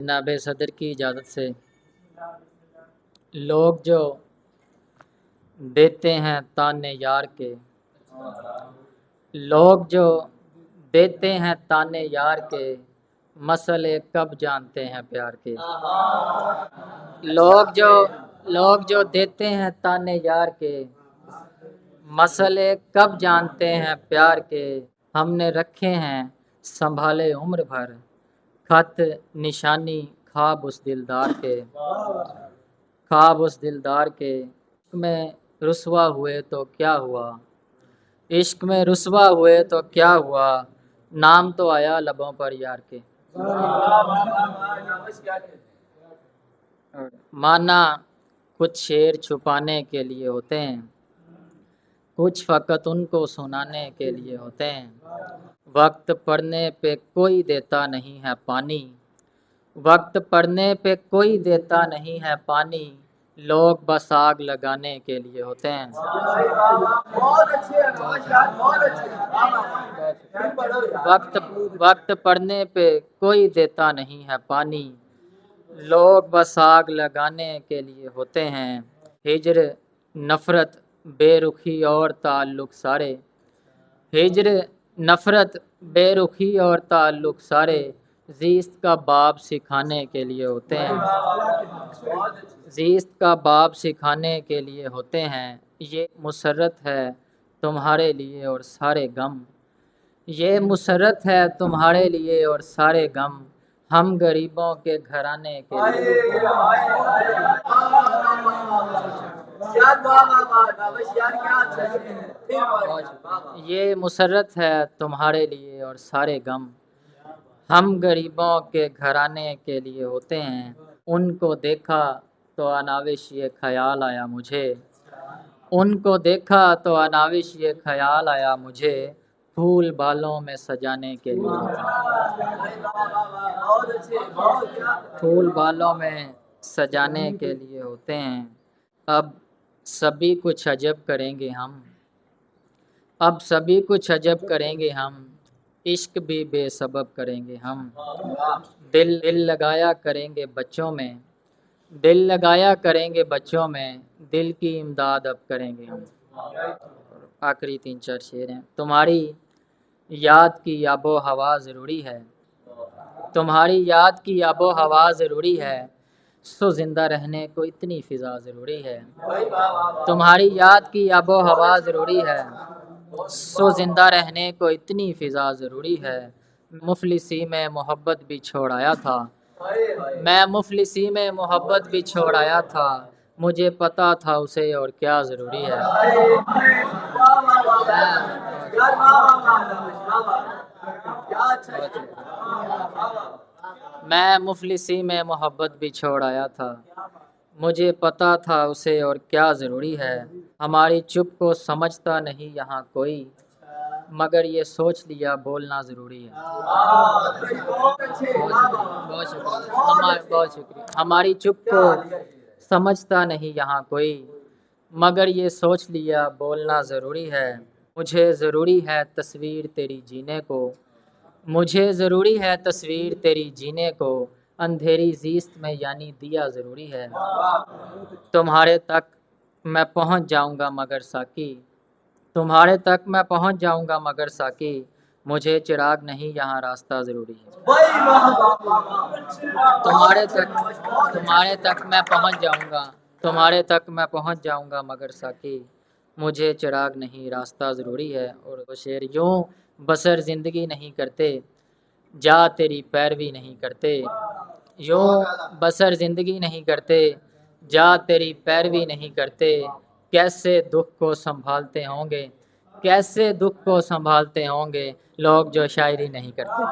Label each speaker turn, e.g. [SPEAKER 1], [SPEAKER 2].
[SPEAKER 1] جناب صدر کی اجازت سے لوگ جو دیتے ہیں تانے یار کے، لوگ جو دیتے ہیں تانے یار کے، مسئلے کب جانتے ہیں پیار کے۔ لوگ جو دیتے ہیں تانے یار کے، مسئلے کب جانتے ہیں پیار کے۔ ہم نے رکھے ہیں سنبھالے عمر بھر، خط نشانی خواب اس دلدار کے، خواب اس دلدار کے۔ عشق میں رسوا ہوئے تو کیا ہوا، عشق میں رسوا ہوئے تو کیا ہوا، نام تو آیا لبوں پر یار کے۔ مانا کچھ شعر چھپانے کے لیے ہوتے ہیں، کچھ فقط ان کو سنانے کے لیے ہوتے ہیں۔ وقت پڑنے پہ کوئی دیتا نہیں ہے پانی، وقت پڑنے پہ کوئی دیتا نہیں ہے پانی، لوگ بس آگ لگانے کے لیے ہوتے ہیں۔ وقت پڑنے پہ کوئی دیتا نہیں ہے پانی، لوگ بس آگ لگانے کے لیے ہوتے ہیں۔ ہجر نفرت بے رخی اور تعلق سارے، ہجر نفرت بے رخی اور تعلق سارے، زیست کا باب سکھانے کے لیے ہوتے ہیں، زیست کا باب سکھانے کے لیے ہوتے ہیں۔ یہ مسرت ہے تمہارے لیے اور سارے غم، یہ مسرت ہے تمہارے لیے اور سارے غم، ہم غریبوں کے گھرانے کے لیے ہوتے ہیں۔ یہ مسرت ہے تمہارے لیے اور سارے غم، ہم غریبوں کے گھرانے کے لیے ہوتے ہیں۔ ان کو دیکھا تو اناوش یہ خیال آیا مجھے، ان کو دیکھا تو اناوش یہ خیال آیا مجھے، پھول بالوں میں سجانے کے لیے ہوتے ہیں، پھول بالوں میں سجانے کے لیے ہوتے ہیں۔ اب سبھی کچھ عجب کریں گے ہم، اب سبھی کچھ عجب کریں گے ہم، عشق بھی بے سبب کریں گے ہم۔ دل لگایا کریں گے بچوں میں، دل لگایا کریں گے بچوں میں، دل کی امداد اب کریں گے ہم۔ آخری 3-4 شعر ہیں۔ تمہاری یاد کی آب و ہوا ضروری ہے، تمہاری یاد کی آب و ہوا ضروری ہے، سو زندہ رہنے کو اتنی فضا ضروری ہے۔ تمہاری یاد کی آب و ہوا ضروری ہے، سو زندہ رہنے کو اتنی فضا ضروری ہے۔ مفلسی میں محبت بھی چھوڑ آیا تھا، میں مفلسی میں محبت بھی چھوڑ آیا تھا، مجھے پتا تھا اسے اور کیا ضروری ہے۔ میں مفلسی میں محبت بھی چھوڑ آیا تھا، مجھے پتا تھا اسے اور کیا ضروری ہے۔ ہماری چپ کو سمجھتا نہیں یہاں کوئی، مگر یہ سوچ لیا بولنا ضروری ہے۔ بہت شکریہ۔ ہماری چپ کو سمجھتا نہیں یہاں کوئی، مگر یہ سوچ لیا بولنا ضروری ہے۔ مجھے ضروری ہے تصویر تیری جینے کو، مجھے ضروری ہے تصویر تیری جینے کو، اندھیری زیست میں یعنی دیا ضروری ہے۔ تمہارے تک میں پہنچ جاؤں گا مگر ساکی، تمہارے تک میں پہنچ جاؤں گا مگر ساکی، مجھے چراغ نہیں یہاں راستہ ضروری ہے۔ تمہارے تک میں پہنچ جاؤں گا، تمہارے تک میں پہنچ جاؤں گا مگر ساکی، مجھے چراغ نہیں راستہ ضروری ہے۔ اور وہ شعر، یوں بسر زندگی نہیں کرتے جا تیری پیروی نہیں کرتے، یوں بسر زندگی نہیں کرتے جا تیری پیروی نہیں کرتے، کیسے دکھ کو سنبھالتے ہوں گے، کیسے دکھ کو سنبھالتے ہوں گے لوگ جو شاعری نہیں کرتے۔